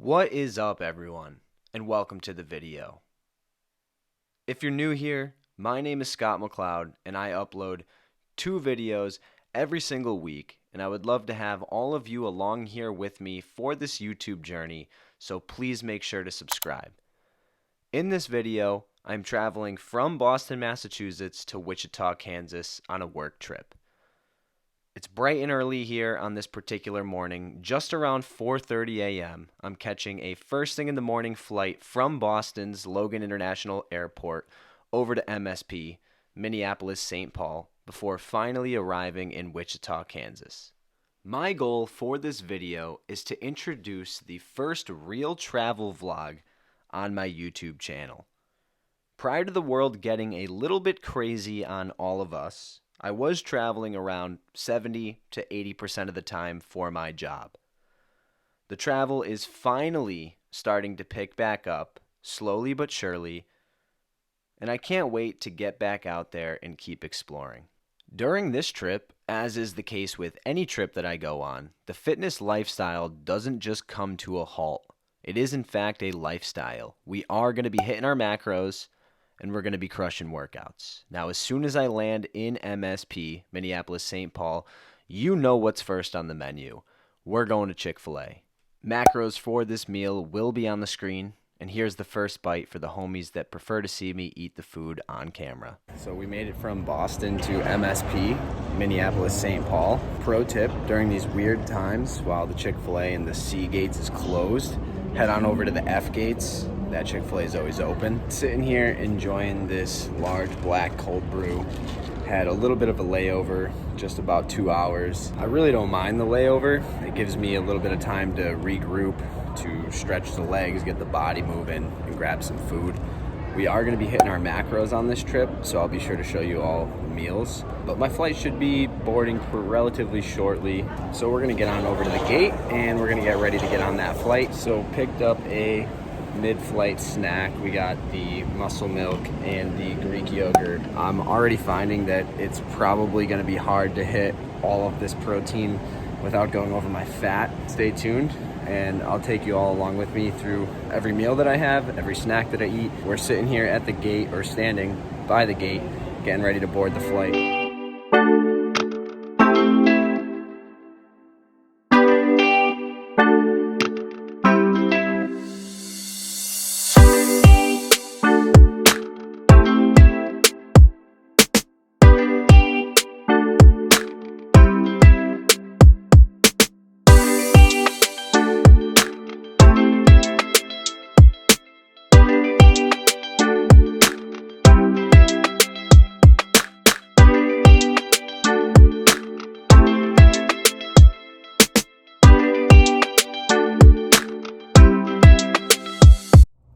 What is up, everyone, and welcome to the video. If you're new here, my name is Scott McLeod, and I upload 2 videos every single week, and I would love to have all of you along here with me for this YouTube journey, so please make sure to subscribe. In this video, I'm traveling from Boston, Massachusetts to Wichita, Kansas on a work trip. It's bright and early here on this particular morning. Just around 4:30 a.m., I'm catching a first thing in the morning flight from Boston's Logan International Airport over to MSP, Minneapolis-St. Paul, before finally arriving in Wichita, Kansas. My goal for this video is to introduce the first real travel vlog on my YouTube channel. Prior to the world getting a little bit crazy on all of us, I was traveling around 70 to 80% of the time for my job. The travel is finally starting to pick back up, slowly but surely, and I can't wait to get back out there and keep exploring. During this trip, as is the case with any trip that I go on, the fitness lifestyle doesn't just come to a halt. It is in fact a lifestyle. We are going to be hitting our macros, and we're going to be crushing workouts. Now, as soon as I land in MSP, Minneapolis-St. Paul, you know what's first on the menu. We're going to Chick-fil-A. Macros for this meal will be on the screen, and here's the first bite for the homies that prefer to see me eat the food on camera. So we made it from Boston to MSP, Minneapolis-St. Paul. Pro tip, during these weird times, while the Chick-fil-A and the C gates is closed, head on over to the F gates. That Chick-fil-A is always open. Sitting here enjoying this large black cold brew. Had a little bit of a layover, just about 2 hours. I really don't mind the layover. It gives me a little bit of time to regroup, to stretch the legs, get the body moving, and grab some food. We are going to be hitting our macros on this trip, so I'll be sure to show you all the meals. But my flight should be boarding relatively shortly, so we're going to get on over to the gate, and we're going to get ready to get on that flight. So picked up a mid-flight snack. We got the muscle milk and the Greek yogurt. I'm already finding that it's probably going to be hard to hit all of this protein without going over my fat. Stay tuned, and I'll take you all along with me through every meal that I have, every snack that I eat. We're sitting here at the gate, or standing by the gate, getting ready to board the flight.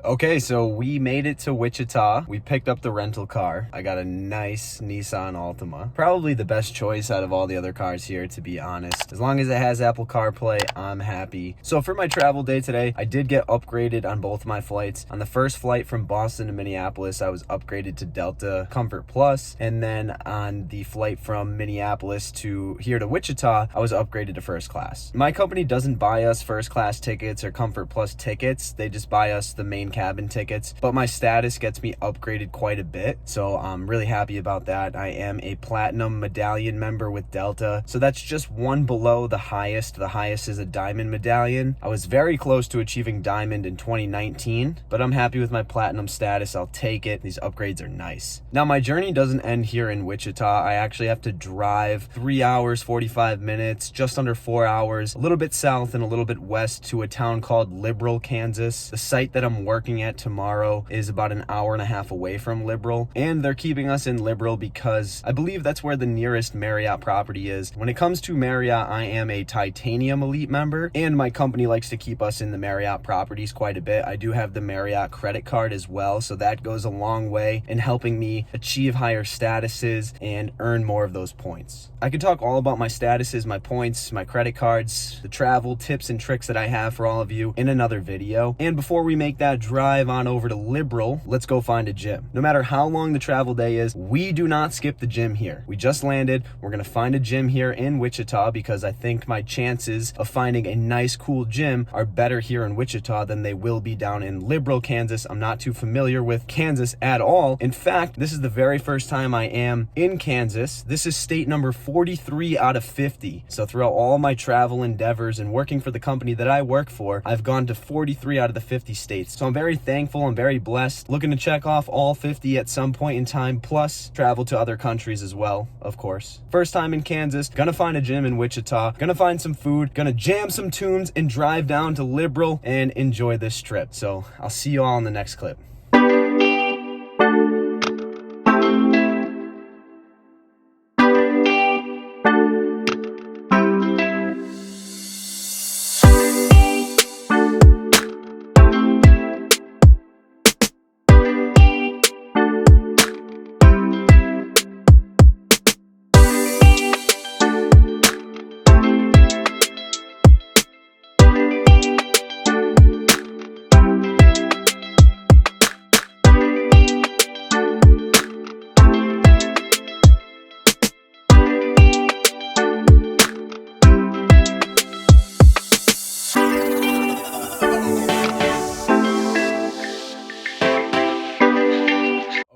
Okay, so we made it to Wichita. We picked up the rental car. I got a nice Nissan Altima. Probably the best choice out of all the other cars here, to be honest. As long as it has Apple CarPlay, I'm happy. So for my travel day today, I did get upgraded on both my flights. On the first flight from Boston to Minneapolis, I was upgraded to Delta Comfort Plus. And then on the flight from Minneapolis to here to Wichita, I was upgraded to first class. My company doesn't buy us first class tickets or Comfort Plus tickets. They just buy us the main cabin tickets, but my status gets me upgraded quite a bit, so I'm really happy about that. I am a platinum medallion member with Delta, so that's just one below the highest. The highest is a diamond medallion. I was very close to achieving diamond in 2019, but I'm happy with my platinum status. I'll take it. These upgrades are nice. Now, my journey doesn't end here in Wichita. I actually have to drive 3 hours 45 minutes, just under 4 hours, a little bit south and a little bit west to a town called Liberal, Kansas. The site that I'm working at tomorrow is about an hour and a half away from Liberal, and they're keeping us in Liberal because I believe that's where the nearest Marriott property is. When it comes to Marriott, I am a Titanium Elite member, and my company likes to keep us in the Marriott properties quite a bit. I do have the Marriott credit card as well, so that goes a long way in helping me achieve higher statuses and earn more of those points. I could talk all about my statuses, my points, my credit cards, the travel tips and tricks that I have for all of you in another video. And before we make that drive on over to Liberal. Let's go find a gym. No matter how long the travel day is, we do not skip the gym here. We just landed. We're gonna find a gym here in Wichita because I think my chances of finding a nice, cool gym are better here in Wichita than they will be down in Liberal, Kansas. I'm not too familiar with Kansas at all. In fact, this is the very first time I am in Kansas. This is state number 43 out of 50. So throughout all my travel endeavors and working for the company that I work for, I've gone to 43 out of the 50 states. So I'm very thankful. I'm very blessed. Looking to check off all 50 at some point in time, plus travel to other countries as well, of course. First time in Kansas, gonna find a gym in Wichita, gonna find some food, gonna jam some tunes and drive down to Liberal and enjoy this trip. So I'll see you all in the next clip.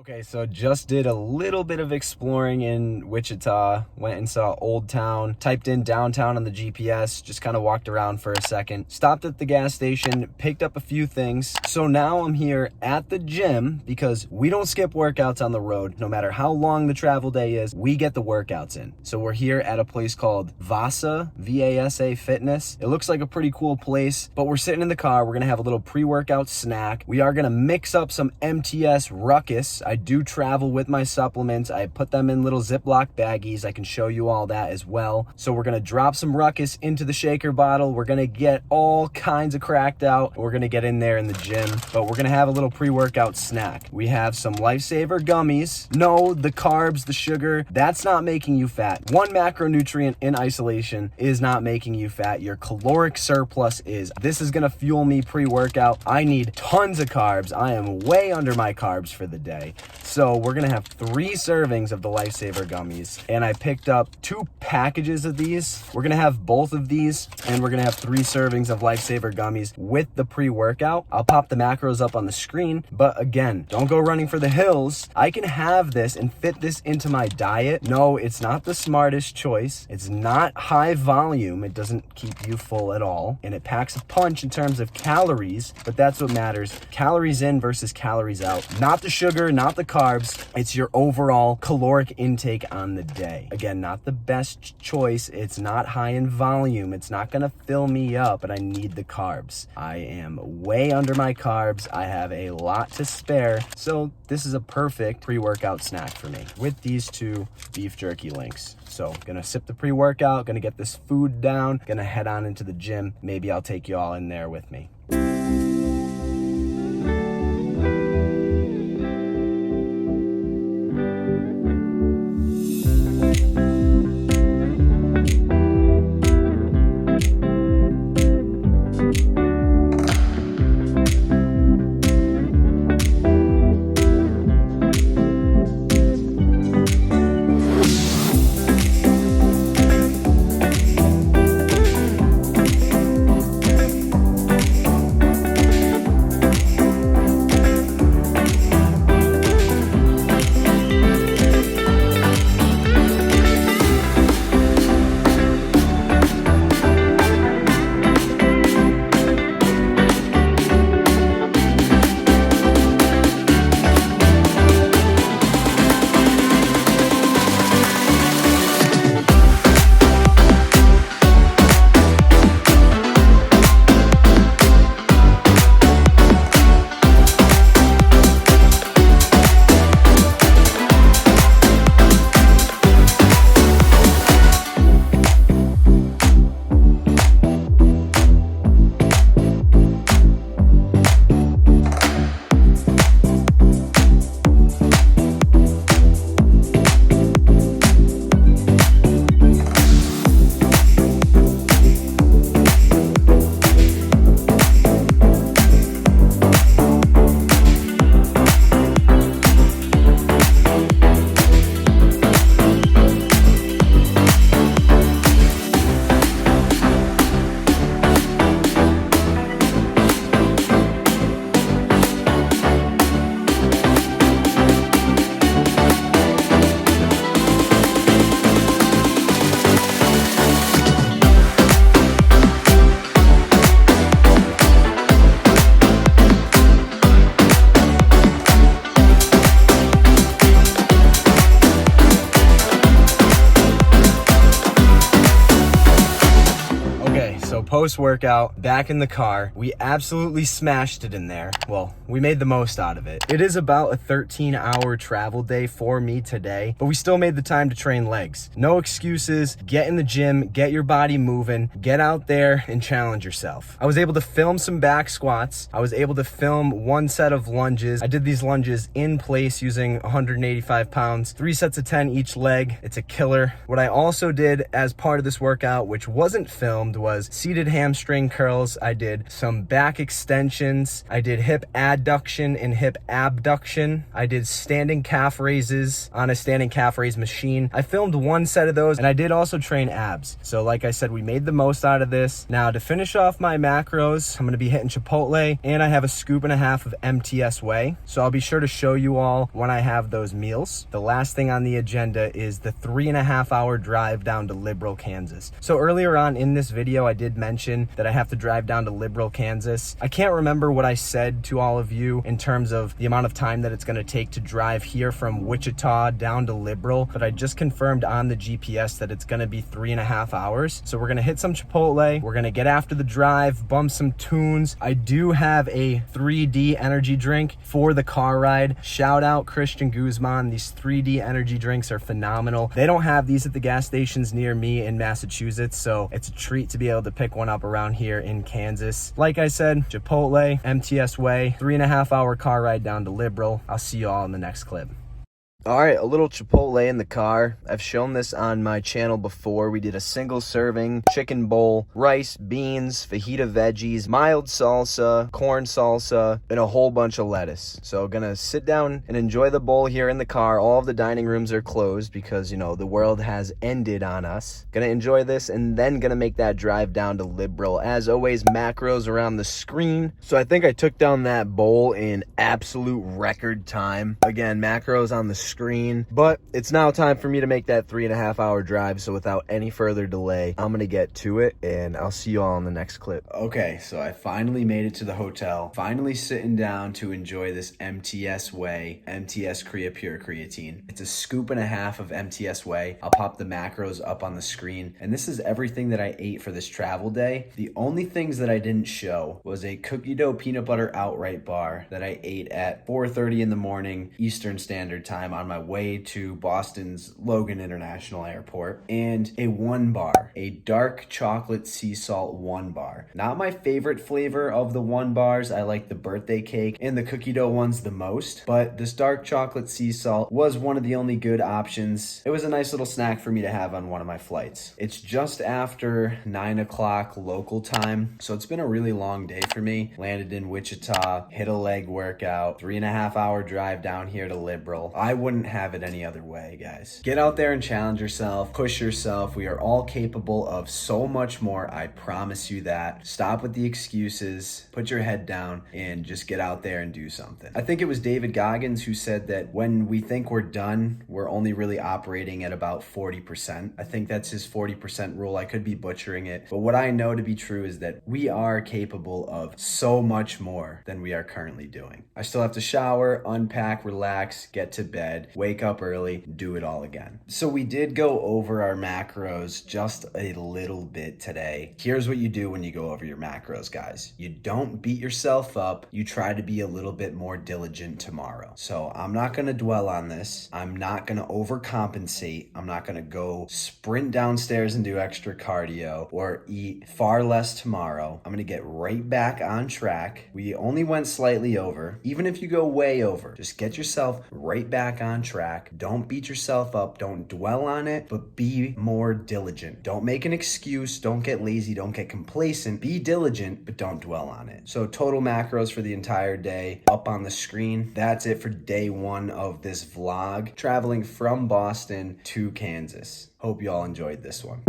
Okay, so just did a little bit of exploring in Wichita, went and saw Old Town, typed in downtown on the GPS, just kind of walked around for a second, stopped at the gas station, picked up a few things. So now I'm here at the gym because we don't skip workouts on the road. No matter how long the travel day is, we get the workouts in. So we're here at a place called Vasa, V-A-S-A Fitness. It looks like a pretty cool place, but we're sitting in the car. We're gonna have a little pre-workout snack. We are gonna mix up some MTS Ruckus. I do travel with my supplements. I put them in little Ziploc baggies. I can show you all that as well. So we're gonna drop some Ruckus into the shaker bottle. We're gonna get all kinds of cracked out. We're gonna get in there in the gym, but we're gonna have a little pre-workout snack. We have some Lifesaver gummies. No, the carbs, the sugar, that's not making you fat. One macronutrient in isolation is not making you fat. Your caloric surplus is. This is gonna fuel me pre-workout. I need tons of carbs. I am way under my carbs for the day. So we're gonna have 3 servings of the Lifesaver gummies, and I picked up 2 packages of these. We're gonna have both of these, and we're gonna have 3 servings of Lifesaver gummies with the pre-workout. I'll pop the macros up on the screen, but again, don't go running for the hills. I can have this and fit this into my diet. No, it's not the smartest choice. It's not high volume. It doesn't keep you full at all, and it packs a punch in terms of calories, but that's what matters. Calories in versus calories out. Not the sugar, not the carbs. It's your overall caloric intake on the day. Again, not the best choice. It's not high in volume. It's not gonna fill me up, but I need the carbs. I am way under my carbs. I have a lot to spare. So this is a perfect pre-workout snack for me with these 2 beef jerky links. So gonna sip the pre-workout, gonna get this food down, gonna head on into the gym. Maybe I'll take you all in there with me. post-workout, back in the car, we absolutely smashed it in there. Well, we made the most out of it. It is about a 13-hour travel day for me today, but we still made the time to train legs. No excuses. Get in the gym, get your body moving, get out there and challenge yourself. I was able to film some back squats. I was able to film one set of lunges. I did these lunges in place using 185 pounds, 3 sets of 10 each leg. It's a killer. What I also did as part of this workout, which wasn't filmed, was seated hamstring curls. I did some back extensions. I did hip adduction and hip abduction. I did standing calf raises on a standing calf raise machine. I filmed one set of those, and I did also train abs. So like I said, we made the most out of this. Now to finish off my macros, I'm gonna be hitting Chipotle, and I have a scoop and a half of MTS whey. So I'll be sure to show you all when I have those meals. The last thing on the agenda is the 3.5-hour drive down to Liberal, Kansas. So earlier on in this video, I did mention that I have to drive down to Liberal, Kansas. I can't remember what I said to all of you in terms of the amount of time that it's gonna take to drive here from Wichita down to Liberal, but I just confirmed on the GPS that it's gonna be 3.5 hours. So we're gonna hit some Chipotle, we're gonna get after the drive, bump some tunes. I do have a 3D energy drink for the car ride. Shout out Christian Guzman. These 3D energy drinks are phenomenal. They don't have these at the gas stations near me in Massachusetts, so it's a treat to be able to pick one up around here in Kansas. Like I said, Chipotle, MTS Way, 3.5-hour car ride down to Liberal. I'll see you all in the next clip. All right, a little Chipotle in the car. I've shown this on my channel before. We did a single serving chicken bowl, rice, beans, fajita veggies, mild salsa, corn salsa, and a whole bunch of lettuce. So gonna sit down and enjoy the bowl here in the car. All of the dining rooms are closed because, you know, the world has ended on us. Gonna enjoy this and then gonna make that drive down to Liberal. As always, macros around the screen. So I think I took down that bowl in absolute record time. Again, macros on the screen, but it's now time for me to make that 3.5-hour drive. So without any further delay, I'm gonna get to it and I'll see you all in the next clip. Okay, so I finally made it to the hotel, finally sitting down to enjoy this MTS whey, MTS Pure Creatine. It's a scoop and a half of MTS whey. I'll pop the macros up on the screen, and this is everything that I ate for this travel day. The only things that I didn't show was a cookie dough peanut butter outright bar that I ate at 4:30 in the morning Eastern Standard Time on my way to Boston's Logan International Airport, and a one bar, a dark chocolate sea salt one bar. Not my favorite flavor of the one bars. I like the birthday cake and the cookie dough ones the most, but this dark chocolate sea salt was one of the only good options. It was a nice little snack for me to have on one of my flights. It's just after 9 o'clock local time, so it's been a really long day for me. Landed in Wichita, hit a leg workout, 3.5-hour drive down here to Liberal. I wouldn't have it any other way, guys. Get out there and challenge yourself, push yourself. We are all capable of so much more. I promise you that. Stop with the excuses, put your head down, and just get out there and do something. I think it was David Goggins who said that when we think we're done, we're only really operating at about 40%. I think that's his 40% rule. I could be butchering it, but what I know to be true is that we are capable of so much more than we are currently doing. I still have to shower, unpack, relax, get to bed, wake up early, do it all again. So we did go over our macros just a little bit today. Here's what you do when you go over your macros, guys. You don't beat yourself up. You try to be a little bit more diligent tomorrow. So I'm not going to dwell on this. I'm not going to overcompensate. I'm not going to go sprint downstairs and do extra cardio or eat far less tomorrow. I'm going to get right back on track. We only went slightly over. Even if you go way over, just get yourself right back on track. Don't beat yourself up. Don't dwell on it, but be more diligent. Don't make an excuse. Don't get lazy. Don't get complacent. Be diligent, but don't dwell on it. So total macros for the entire day up on the screen. That's it for day one of this vlog, traveling from Boston to Kansas. Hope you all enjoyed this one.